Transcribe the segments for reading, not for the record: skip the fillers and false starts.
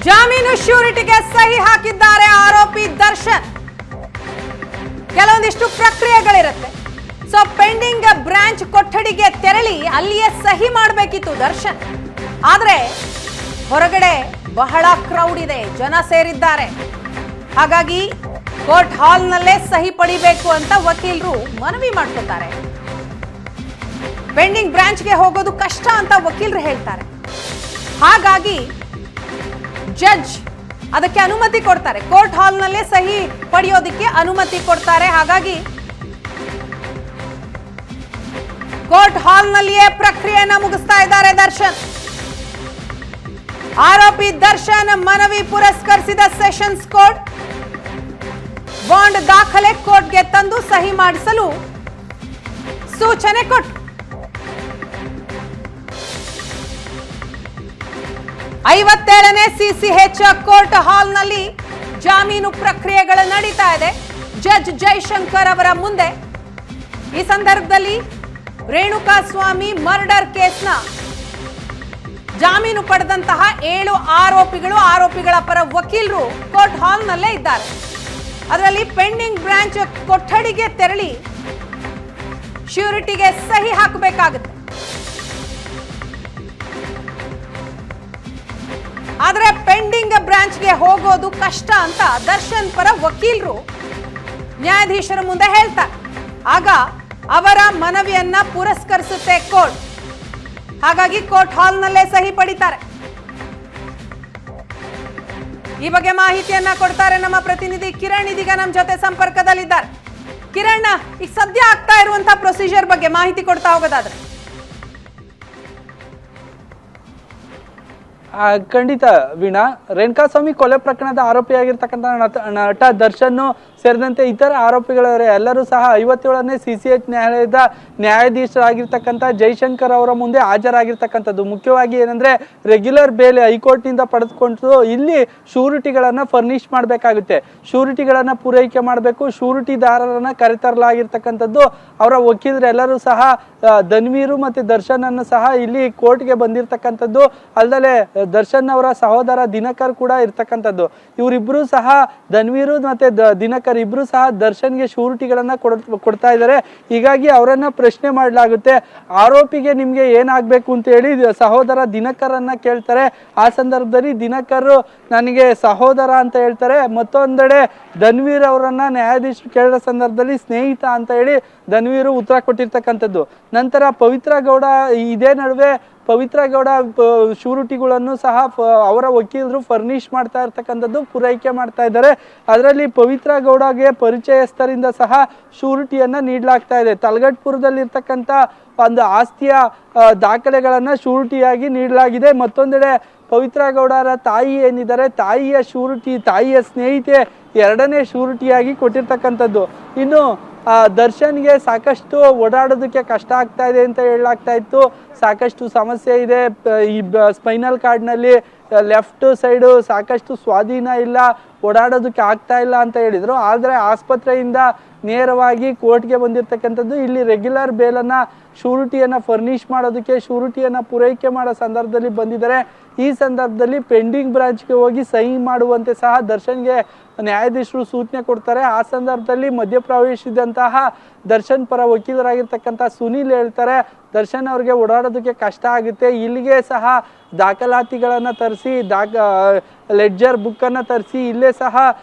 ಜಾಮೀನು ಶ್ಯೂರಿಟಿಗೆ ಸಹಿ ಹಾಕಿದ್ದಾರೆ ಆರೋಪಿ ದರ್ಶನ್. ಕೆಲವೊಂದಿಷ್ಟು ಪ್ರಕ್ರಿಯೆಗಳಿರುತ್ತೆ. ಸೊ ಪೆಂಡಿಂಗ್ ಬ್ರಾಂಚ್ ಕೊಠಡಿಗೆ ತೆರಳಿ ಅಲ್ಲಿಯೇ ಸಹಿ ಮಾಡಬೇಕಿತ್ತು ದರ್ಶನ್. ಆದ್ರೆ ಹೊರಗಡೆ ಬಹಳ ಕ್ರೌಡ್ ಇದೆ, ಜನ ಸೇರಿದ್ದಾರೆ. ಹಾಗಾಗಿ ಕೋರ್ಟ್ ಹಾಲ್ನಲ್ಲೇ ಸಹಿ ಪಡಿಬೇಕು ಅಂತ ವಕೀಲರು ಮನವಿ ಮಾಡ್ಕೊತಾರೆ. ಪೆಂಡಿಂಗ್ ಬ್ರಾಂಚ್ಗೆ ಹೋಗೋದು ಕಷ್ಟ ಅಂತ ವಕೀಲರು ಹೇಳ್ತಾರೆ. ಹಾಗಾಗಿ ಜಡ್ಜ್ ಅದಕ್ಕೆ ಅನುಮತಿ ಕೊಡ್ತಾರೆ. ಕೋರ್ಟ್ ಹಾಲ್ನಲ್ಲೇ ಸಹಿ ಪಡೆಯೋದಕ್ಕೆ ಅನುಮತಿ ಕೊಡ್ತಾರೆ. ಹಾಗಾಗಿ ಕೋರ್ಟ್ ಹಾಲ್ನಲ್ಲಿಯೇ ಪ್ರಕ್ರಿಯೆಯನ್ನು ಮುಗಿಸ್ತಾ ಇದ್ದಾರೆ ದರ್ಶನ್. ಆರೋಪಿ ದರ್ಶನ್ ಮನವಿ ಪುರಸ್ಕರಿಸಿದ ಸೆಷನ್ಸ್ ಕೋರ್ಟ್ ಬಾಂಡ್ ದಾಖಲೆ ಕೋರ್ಟ್ಗೆ ತಂದು ಸಹಿ ಮಾಡಿಸಲು ಸೂಚನೆ ಕೊಟ್ಟು 57ನೇ ಸಿಸಿಎಚ್ ಕೋರ್ಟ್ ಹಾಲ್ನಲ್ಲಿ ಜಾಮೀನು ಪ್ರಕ್ರಿಯೆಗಳು ನಡೀತಾ ಇದೆ. ಜಡ್ಜ್ ಜಯಶಂಕರ್ ಅವರ ಮುಂದೆ ಈ ಸಂದರ್ಭದಲ್ಲಿ ರೇಣುಕಾ ಸ್ವಾಮಿ ಮರ್ಡರ್ ಕೇಸ್ನ ಜಾಮೀನು ಪಡೆದಂತಹ 7 ಆರೋಪಿಗಳ ಪರ ವಕೀಲರು ಕೋರ್ಟ್ ಹಾಲ್ನಲ್ಲೇ ಇದ್ದಾರೆ. ಅದರಲ್ಲಿ ಪೆಂಡಿಂಗ್ ಬ್ರಾಂಚ್ ಕೊಠಡಿಗೆ ತೆರಳಿ ಶ್ಯೂರಿಟಿಗೆ ಸಹಿ ಹಾಕಬೇಕಾಗುತ್ತೆ. ಆದ್ರೆ ಪೆಂಡಿಂಗ್ ಬ್ರಾಂಚ್ಗೆ ಹೋಗೋದು ಕಷ್ಟ ಅಂತ ದರ್ಶನ್ ಪರ ವಕೀಲರು ನ್ಯಾಯಾಧೀಶರ ಮುಂದೆ ಹೇಳ್ತಾರೆ. ಆಗ ಅವರ ಮನವಿಯನ್ನ ಪುರಸ್ಕರಿಸುತ್ತೆ ಕೋರ್ಟ್. ಹಾಗಾಗಿ ಕೋರ್ಟ್ ಹಾಲ್ನಲ್ಲೇ ಸಹಿ ಪಡಿತಾರೆ. ಈ ಬಗ್ಗೆ ಮಾಹಿತಿಯನ್ನ ಕೊಡ್ತಾರೆ ನಮ್ಮ ಪ್ರತಿನಿಧಿ ಕಿರಣ್. ಇದೀಗ ನಮ್ಮ ಜೊತೆ ಸಂಪರ್ಕದಲ್ಲಿದ್ದಾರೆ. ಕಿರಣ್, ಈಗ ಸದ್ಯ ಆಗ್ತಾ ಇರುವಂತಹ ಪ್ರೊಸೀಜರ್ ಬಗ್ಗೆ ಮಾಹಿತಿ ಕೊಡ್ತಾ ಹೋಗೋದಾದ್ರೆ. ಖಂಡಿತ ವೀಣಾ, ರೇಣುಕಾಸ್ವಾಮಿ ಕೊಲೆ ಪ್ರಕರಣದ ಆರೋಪಿಯಾಗಿರ್ತಕ್ಕಂಥ ನಟ ದರ್ಶನ್ ಸೇರಿದಂತೆ ಇತರ ಆರೋಪಿಗಳವರೇ ಎಲ್ಲರೂ ಸಹ 57ನೇ ಸಿಸಿಎಚ್ ನ್ಯಾಯಾಲಯದ ನ್ಯಾಯಾಧೀಶರಾಗಿರ್ತಕ್ಕಂಥ ಜಯಶಂಕರ್ ಅವರ ಮುಂದೆ ಹಾಜರಾಗಿರ್ತಕ್ಕಂಥದ್ದು. ಮುಖ್ಯವಾಗಿ ಏನಂದ್ರೆ ರೆಗ್ಯುಲರ್ ಬೇಲ್ ಹೈಕೋರ್ಟ್ ನಿಂದ ಪಡೆದುಕೊಂಡು ಇಲ್ಲಿ ಶೂರಿಟಿಗಳನ್ನ ಫರ್ನಿಶ್ ಮಾಡಬೇಕಾಗುತ್ತೆ. ಶೂರಿಟಿಗಳನ್ನ ಪೂರೈಕೆ ಮಾಡಬೇಕು. ಶೂರಿಟಿದಾರರನ್ನ ಕರೆತರಲಾಗಿರ್ತಕ್ಕಂಥದ್ದು. ಅವರ ವಕೀಲರೆಲ್ಲರೂ ಸಹ ಧನ್ವೀರು ಮತ್ತೆ ದರ್ಶನ್ ಅನ್ನು ಸಹ ಇಲ್ಲಿ ಕೋರ್ಟ್ಗೆ ಬಂದಿರತಕ್ಕಂಥದ್ದು. ಅಲ್ಲದೆ ದರ್ಶನ್ ಅವರ ಸಹೋದರ ದಿನಕರ್ ಕೂಡ ಇರ್ತಕ್ಕಂಥದ್ದು. ಇವರಿಬ್ರು ಸಹ ಧನ್ವೀರು ಮತ್ತೆ ದಿನಕರ್ ಇಬ್ರು ಸಹ ದರ್ಶನ್ಗೆ ಶೂರಿಟಿಗಳನ್ನ ಕೊಡ್ತಾ ಇದ್ದಾರೆ. ಹೀಗಾಗಿ ಅವರನ್ನ ಪ್ರಶ್ನೆ ಮಾಡಲಾಗುತ್ತೆ. ಆರೋಪಿಗೆ ನಿಮ್ಗೆ ಏನಾಗ್ಬೇಕು ಅಂತ ಹೇಳಿ ಸಹೋದರ ದಿನಕರ್ ಅನ್ನ ಕೇಳ್ತಾರೆ. ಆ ಸಂದರ್ಭದಲ್ಲಿ ದಿನಕರ್ ನನಗೆ ಸಹೋದರ ಅಂತ ಹೇಳ್ತಾರೆ. ಮತ್ತೊಂದೆಡೆ ಧನ್ವೀರ್ ಅವರನ್ನ ನ್ಯಾಯಾಧೀಶರು ಕೇಳಿದ ಸಂದರ್ಭದಲ್ಲಿ ಸ್ನೇಹಿತ ಅಂತ ಹೇಳಿ ಧನ್ವೀರು ಉತ್ತರ ಕೊಟ್ಟಿರ್ತಕ್ಕಂಥದ್ದು. ನಂತರ ಪವಿತ್ರ ಗೌಡ ಇದೇ ನಡುವೆ ಪವಿತ್ರ ಗೌಡ ಶೂರಿಟಿಗಳನ್ನು ಸಹ ಅವರ ವಕೀಲರು ಫರ್ನಿಶ್ ಮಾಡ್ತಾ ಇರ್ತಕ್ಕಂಥದ್ದು, ಪೂರೈಕೆ ಮಾಡ್ತಾ ಇದ್ದಾರೆ. ಅದರಲ್ಲಿ ಪವಿತ್ರ ಗೌಡಗೆ ಪರಿಚಯಸ್ಥರಿಂದ ಸಹ ಶೂರಿಟಿಯನ್ನ ನೀಡಲಾಗ್ತಾ ಇದೆ. ತಲಗಟ್ಪುರದಲ್ಲಿರ್ತಕ್ಕಂಥ ಒಂದು ಆಸ್ತಿಯ ದಾಖಲೆಗಳನ್ನ ಶೂರಿಟಿಯಾಗಿ ನೀಡಲಾಗಿದೆ. ಮತ್ತೊಂದೆಡೆ ಪವಿತ್ರ ಗೌಡರ ತಾಯಿ ಏನಿದ್ದಾರೆ, ತಾಯಿಯ ಶೂರಿಟಿ, ತಾಯಿಯ ಸ್ನೇಹಿತೆ 2ನೇ ಶೂರಿಟಿಯಾಗಿ ಕೊಟ್ಟಿರ್ತಕ್ಕಂಥದ್ದು. ಇನ್ನು ದರ್ಶನ್ಗೆ ಸಾಕಷ್ಟು ಓಡಾಡೋದಕ್ಕೆ ಕಷ್ಟ ಆಗ್ತಾ ಇದೆ ಅಂತ ಹೇಳಲಾಗ್ತಾ ಇತ್ತು. ಸಾಕಷ್ಟು ಸಮಸ್ಯೆ ಇದೆ. ಈ ಸ್ಪೈನಲ್ ಕಾರ್ಡ್ನಲ್ಲಿ ಲೆಫ್ಟ್ ಸೈಡು ಸಾಕಷ್ಟು ಸ್ವಾಧೀನ ಇಲ್ಲ, ಓಡಾಡೋದಕ್ಕೆ ಆಗ್ತಾ ಇಲ್ಲ ಅಂತ ಹೇಳಿದ್ರು. ಆದರೆ ಆಸ್ಪತ್ರೆಯಿಂದ ನೇರವಾಗಿ ಕೋರ್ಟ್ಗೆ ಬಂದಿರತಕ್ಕಂಥದ್ದು. ಇಲ್ಲಿ ರೆಗ್ಯುಲರ್ ಬೇಲನ್ನ ಶೂರಿಟಿಯನ್ನ ಫರ್ನಿಶ್ ಮಾಡೋದಕ್ಕೆ, ಶೂರಿಟಿಯನ್ನ ಪೂರೈಕೆ ಮಾಡೋ ಸಂದರ್ಭದಲ್ಲಿ ಬಂದಿದ್ದಾರೆ. ಈ ಸಂದರ್ಭದಲ್ಲಿ ಪೆಂಡಿಂಗ್ ಬ್ರಾಂಚ್ಗೆ ಹೋಗಿ ಸಹಿ ಮಾಡುವಂತೆ ಸಹ ದರ್ಶನ್ಗೆ ನ್ಯಾಯಾಧೀಶರು ಸೂಚನೆ ಕೊಡ್ತಾರೆ. ಆ ಸಂದರ್ಭದಲ್ಲಿ ಮಧ್ಯಪ್ರವೇಶಿಸಿದಂತಹ ದರ್ಶನ್ ಪರ ವಕೀಲರಾಗಿರ್ತಕ್ಕಂಥ ಸುನೀಲ್ ಹೇಳ್ತಾರೆ, ದರ್ಶನ್ ಅವ್ರಿಗೆ ಓಡಾಡೋದಕ್ಕೆ ಕಷ್ಟ ಆಗುತ್ತೆ, ಇಲ್ಲಿಗೆ ಸಹ ದಾಖಲಾತಿಗಳನ್ನು ತರಿಸಿ ಲೆಡ್ಜರ್ ಬುಕ್ಕನ್ನು ತರಿಸಿ ಇಲ್ಲೇ ಸಹ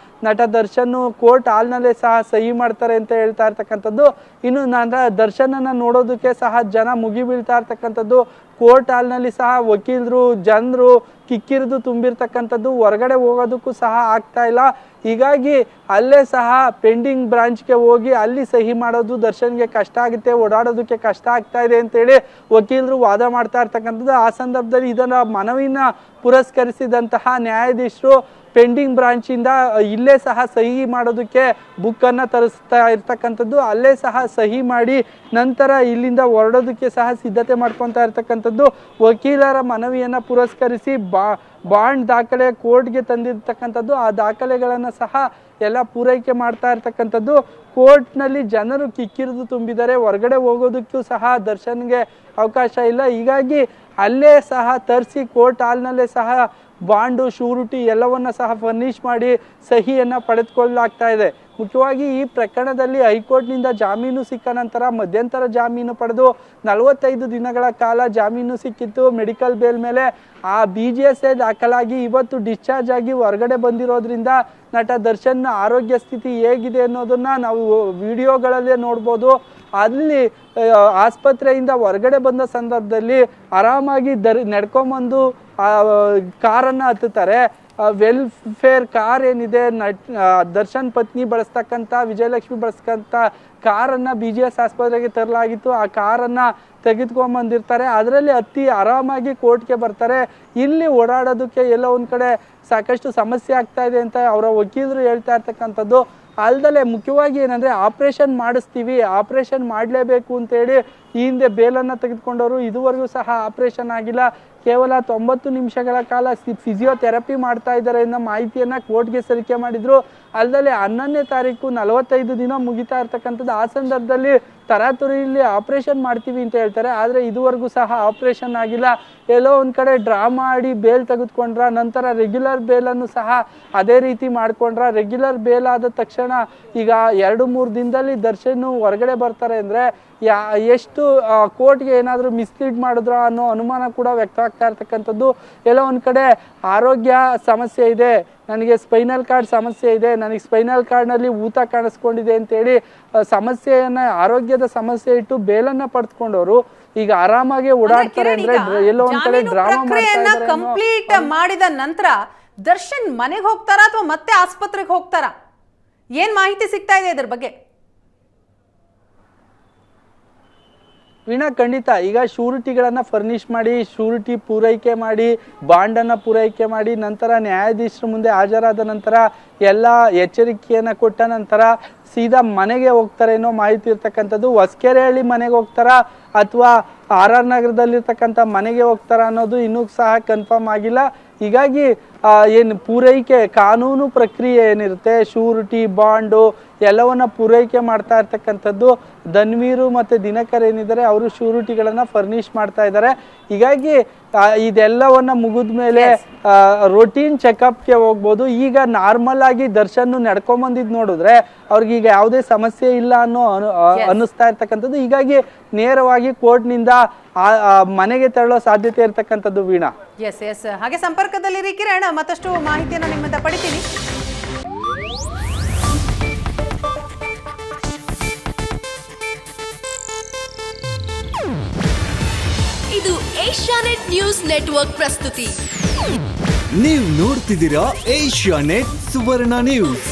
ನಟ ದರ್ಶನ್ ಕೋರ್ಟ್ ಹಾಲ್ನಲ್ಲೇ ಸಹ ಸಹಿ ಮಾಡ್ತಾರೆ ಅಂತ ಹೇಳ್ತಾ ಇರ್ತಕ್ಕಂಥದ್ದು. ಇನ್ನು ದರ್ಶನನ್ನ ನೋಡೋದಕ್ಕೆ ಸಹ ಜನ ಮುಗಿ ಬೀಳ್ತಾ ಇರ್ತಕ್ಕಂಥದ್ದು. ಕೋರ್ಟ್ ಹಾಲ್ನಲ್ಲಿ ಸಹ ವಕೀಲರು ಜನರು ಕಿಕ್ಕಿರಿದು ತುಂಬಿರ್ತಕ್ಕಂಥದ್ದು. ಹೊರಗಡೆ ಹೋಗೋದಕ್ಕೂ ಸಹ ಆಗ್ತಾ ಇಲ್ಲ. ಹೀಗಾಗಿ ಅಲ್ಲೇ ಸಹ ಪೆಂಡಿಂಗ್ ಬ್ರಾಂಚ್ಗೆ ಹೋಗಿ ಅಲ್ಲಿ ಸಹಿ ಮಾಡೋದು ದರ್ಶನ್ಗೆ ಕಷ್ಟ ಆಗುತ್ತೆ, ಓಡಾಡೋದಕ್ಕೆ ಕಷ್ಟ ಆಗ್ತಾ ಇದೆ ಅಂತೇಳಿ ವಕೀಲರು ವಾದ ಮಾಡ್ತಾ ಇರ್ತಕ್ಕಂಥದ್ದು. ಆ ಸಂದರ್ಭದಲ್ಲಿ ಇದನ್ನ ಮನವಿನ ಪುರಸ್ಕರಿಸಿದಂತಹ ನ್ಯಾಯಾಧೀಶರು ಪೆಂಡಿಂಗ್ ಬ್ರಾಂಚಿಂದ ಇಲ್ಲೇ ಸಹ ಸಹಿ ಮಾಡೋದಕ್ಕೆ ಬುಕ್ಕನ್ನು ತರಿಸ್ತಾ ಇರ್ತಕ್ಕಂಥದ್ದು. ಅಲ್ಲೇ ಸಹ ಸಹಿ ಮಾಡಿ ನಂತರ ಇಲ್ಲಿಂದ ಹೊರಡೋದಕ್ಕೆ ಸಹ ಸಿದ್ಧತೆ ಮಾಡ್ಕೊತಾ ಇರ್ತಕ್ಕಂಥದ್ದು. ವಕೀಲರ ಮನವಿಯನ್ನು ಪುರಸ್ಕರಿಸಿ ಬಾಂಡ್ ದಾಖಲೆ ಕೋರ್ಟ್ಗೆ ತಂದಿರ್ತಕ್ಕಂಥದ್ದು. ಆ ದಾಖಲೆಗಳನ್ನು ಸಹ ಎಲ್ಲ ಪೂರೈಕೆ ಮಾಡ್ತಾ ಇರ್ತಕ್ಕಂಥದ್ದು. ಕೋರ್ಟ್ನಲ್ಲಿ ಜನರು ಕಿಕ್ಕಿರಿದು ತುಂಬಿದ್ದಾರೆ. ಹೊರಗಡೆ ಹೋಗೋದಕ್ಕೂ ಸಹ ದರ್ಶನ್ಗೆ ಅವಕಾಶ ಇಲ್ಲ. ಹೀಗಾಗಿ ಅಲ್ಲೇ ಸಹ ತರಿಸಿ ಕೋರ್ಟ್ ಹಾಲ್ನಲ್ಲೇ ಸಹ ಬಾಂಡು ಶೂರಿಟಿ ಎಲ್ಲವನ್ನ ಸಹ ಫರ್ನಿಷ್ ಮಾಡಿ ಸಹಿಯನ್ನು ಪಡೆದುಕೊಳ್ಳಲಾಗ್ತಾ ಇದೆ. ಮುಖ್ಯವಾಗಿ ಈ ಪ್ರಕರಣದಲ್ಲಿ ಹೈಕೋರ್ಟ್ನಿಂದ ಜಾಮೀನು ಸಿಕ್ಕ ನಂತರ ಮಧ್ಯಂತರ ಜಾಮೀನು ಪಡೆದು 45 ದಿನಗಳ ಕಾಲ ಜಾಮೀನು ಸಿಕ್ಕಿತ್ತು ಮೆಡಿಕಲ್ ಬೇಲ್ ಮೇಲೆ. ಆ BGSA ದಾಖಲಾಗಿ ಇವತ್ತು ಡಿಸ್ಚಾರ್ಜ್ ಆಗಿ ಹೊರಗಡೆ ಬಂದಿರೋದ್ರಿಂದ ನಟ ದರ್ಶನ್ ಆರೋಗ್ಯ ಸ್ಥಿತಿ ಹೇಗಿದೆ ಅನ್ನೋದನ್ನ ನಾವು ವಿಡಿಯೋಗಳಲ್ಲೇ ನೋಡ್ಬೋದು. ಅಲ್ಲಿ ಆಸ್ಪತ್ರೆಯಿಂದ ಹೊರಗಡೆ ಬಂದ ಸಂದರ್ಭದಲ್ಲಿ ಆರಾಮಾಗಿ ನಡ್ಕೊಂಬಂದು ಕಾರನ್ನು ಹತ್ತುತ್ತಾರೆ. ವೆಲ್ಫೇರ್ ಕಾರ್ ಏನಿದೆ ದರ್ಶನ್ ಪತ್ನಿ ಬಳಸ್ತಕ್ಕಂಥ ವಿಜಯಲಕ್ಷ್ಮಿ ಬಳಸ್ತಕ್ಕಂಥ ಕಾರನ್ನು BGS ಆಸ್ಪತ್ರೆಗೆ ತರಲಾಗಿತ್ತು. ಆ ಕಾರನ್ನು ತೆಗೆದುಕೊಂಬಂದಿರ್ತಾರೆ, ಅದರಲ್ಲಿ ಹತ್ತಿ ಆರಾಮಾಗಿ ಕೋರ್ಟ್ಗೆ ಬರ್ತಾರೆ. ಇಲ್ಲಿ ಓಡಾಡೋದಕ್ಕೆ ಎಲ್ಲೋ ಒಂದು ಕಡೆ ಸಾಕಷ್ಟು ಸಮಸ್ಯೆ ಆಗ್ತಾ ಇದೆ ಅಂತ ಅವರ ವಕೀಲರು ಹೇಳ್ತಾ ಇರ್ತಕ್ಕಂಥದ್ದು. ಅಲ್ಲದೆ ಮುಖ್ಯವಾಗಿ ಏನಂದರೆ ಆಪ್ರೇಷನ್ ಮಾಡಿಸ್ತೀವಿ, ಆಪ್ರೇಷನ್ ಮಾಡಲೇಬೇಕು ಅಂತೇಳಿ ಈ ಹಿಂದೆ ಬೇಲನ್ನು ತೆಗೆದುಕೊಂಡವರು ಇದುವರೆಗೂ ಸಹ ಆಪ್ರೇಷನ್ ಆಗಿಲ್ಲ. ಕೇವಲ 90 ನಿಮಿಷಗಳ ಕಾಲ ಫಿಸಿಯೋಥೆರಪಿ ಮಾಡ್ತಾ ಇದ್ದಾರೆ ಅನ್ನೋ ಮಾಹಿತಿಯನ್ನು ಕೋರ್ಟ್ಗೆ ಸಲ್ಲಿಕೆ ಮಾಡಿದ್ರು. ಅಲ್ಲದೆ 11ನೇ ತಾರೀಕು 45 ದಿನ ಮುಗಿತಾ ಇರ್ತಕ್ಕಂಥದ್ದು. ಆ ಸಂದರ್ಭದಲ್ಲಿ ತರಾತುರಿಯಲ್ಲಿ ಆಪ್ರೇಷನ್ ಮಾಡ್ತೀವಿ ಅಂತ ಹೇಳ್ತಾರೆ, ಆದರೆ ಇದುವರೆಗೂ ಸಹ ಆಪ್ರೇಷನ್ ಆಗಿಲ್ಲ. ಎಲ್ಲೋ ಒಂದು ಕಡೆ ಡ್ರಾಮಾ ಆಡಿ ಬೇಲ್ ತೆಗೆದುಕೊಂಡ್ರ, ನಂತರ ರೆಗ್ಯುಲರ್ ಬೇಲನ್ನು ಸಹ ಅದೇ ರೀತಿ ಮಾಡ್ಕೊಂಡ್ರ. ರೆಗ್ಯುಲರ್ ಬೇಲ್ ಆದ ತಕ್ಷಣ ಈಗ 2-3 ದಿನದಲ್ಲಿ ದರ್ಶನ್ ಹೊರಗಡೆ ಬರ್ತಾರೆ ಅಂದರೆ ಎಷ್ಟು ಕೋರ್ಟ್ಗೆ ಏನಾದರೂ ಮಿಸ್ಲೀಡ್ ಮಾಡಿದ್ರ ಅನ್ನೋ ಅನುಮಾನ ಕೂಡ ವ್ಯಕ್ತವಾಗ್ತಾ ಇರ್ತಕ್ಕಂಥದ್ದು. ಎಲ್ಲೋ ಒಂದು ಕಡೆ ಆರೋಗ್ಯ ಸಮಸ್ಯೆ ಇದೆ, ನನಗೆ ಸ್ಪೈನಲ್ ಕಾರ್ಡ್ ಸಮಸ್ಯೆ ಇದೆ, ನನಗೆ ಸ್ಪೈನಲ್ ಕಾರ್ಡ್ನಲ್ಲಿ ಊತ ಕಾಣಿಸ್ಕೊಂಡಿದೆ ಅಂತೇಳಿ ಸಮಸ್ಯೆಯನ್ನು ಆರೋಗ್ಯದ ಸಮಸ್ಯೆ ಇಟ್ಟು ಬೇಲನ್ನು ಪಡೆದುಕೊಂಡವರು ಈಗ ಆರಾಮಾಗಿ ಓಡಾಡ್ತಾರೆ ಅಂದ್ರೆ ಎಲ್ಲೋ ಒಂದ್ ಕಡೆ ಡ್ರಾಮಾ ಕಂಪ್ಲೀಟ್ ಮಾಡಿದ ನಂತರ ದರ್ಶನ್ ಮನೆಗೆ ಹೋಗ್ತಾರಾ ಅಥವಾ ಮತ್ತೆ ಆಸ್ಪತ್ರೆಗೆ ಹೋಗ್ತಾರಾ? ಏನ್ ಮಾಹಿತಿ ಸಿಗ್ತಾ ಇದೆ ಇದ್ರ ಬಗ್ಗೆ? ವೀಣಾ, ಖಂಡಿತ ಈಗ ಶೂರಿಟಿಗಳನ್ನು ಫರ್ನಿಷ್ ಮಾಡಿ, ಶೂರಿಟಿ ಪೂರೈಕೆ ಮಾಡಿ, ಬಾಂಡನ್ನು ಪೂರೈಕೆ ಮಾಡಿ, ನಂತರ ನ್ಯಾಯಾಧೀಶರ ಮುಂದೆ ಹಾಜರಾದ ನಂತರ ಎಲ್ಲ ಎಚ್ಚರಿಕೆಯನ್ನು ಕೊಟ್ಟ ನಂತರ ಸೀದಾ ಮನೆಗೆ ಹೋಗ್ತಾರೆ ಅನ್ನೋ ಮಾಹಿತಿ ಇರ್ತಕ್ಕಂಥದ್ದು. ಹೊಸಕೆರೆಹಳ್ಳಿ ಮನೆಗೆ ಹೋಗ್ತಾರಾ ಅಥವಾ RR ನಗರದಲ್ಲಿರ್ತಕ್ಕಂಥ ಮನೆಗೆ ಹೋಗ್ತಾರಾ ಅನ್ನೋದು ಇನ್ನೂ ಸಹ ಕನ್ಫರ್ಮ್ ಆಗಿಲ್ಲ. ಹೀಗಾಗಿ ಏನು ಪೂರೈಕೆ ಕಾನೂನು ಪ್ರಕ್ರಿಯೆ ಏನಿರುತ್ತೆ, ಶೂರಿಟಿ ಬಾಂಡು ಎಲ್ಲವನ್ನ ಪೂರೈಕೆ ಮಾಡ್ತಾ ಇರ್ತಕ್ಕಂಥದ್ದು ಧನ್ವೀರು ಮತ್ತು ದಿನಕರ್ ಏನಿದ್ದಾರೆ ಅವರು ಶೂರಿಟಿಗಳನ್ನು ಫರ್ನಿಷ್ ಮಾಡ್ತಾ ಇದ್ದಾರೆ. ಹೀಗಾಗಿ ಇದೆಲ್ಲವನ್ನ ಮುಗಿದ ಮೇಲೆ ರೊಟೀನ್ ಚೆಕಪ್ಗೆ ಹೋಗ್ಬೋದು. ಈಗ ನಾರ್ಮಲ್ ಆಗಿ ದರ್ಶನ್ ನಡ್ಕೊಂಬಂದಿದ್ದು ನೋಡಿದ್ರೆ ಅವ್ರಿಗೀಗ ಯಾವುದೇ ಸಮಸ್ಯೆ ಇಲ್ಲ ಅನ್ನೋ ಅನ್ನಿಸ್ತಾ ಇರ್ತಕ್ಕಂಥದ್ದು. ಹೀಗಾಗಿ ನೇರವಾಗಿ ಕೋರ್ಟ್ನಿಂದ ಮನೆಗೆ ತೆರಳೋ ಸಾಧ್ಯತೆ ಇರ್ತಕ್ಕಂಥದ್ದು. ವೀಣಾ, ಎಸ್ ಹಾಗೆ ಸಂಪರ್ಕದಲ್ಲಿರಿ ಕಿರಣ್, ಮತ್ತಷ್ಟು ಮಾಹಿತಿಯನ್ನು ನಿಮ್ಮಿಂದ ಪಡಿತೀನಿ. ಇದು ಏಷ್ಯಾನೆಟ್ ನ್ಯೂಸ್ ನೆಟ್ವರ್ಕ್ ಪ್ರಸ್ತುತಿ. ನೀವು ನೋಡ್ತಿದ್ದೀರಾ ಏಷ್ಯಾನೆಟ್ ಸುವರ್ಣ ನ್ಯೂಸ್.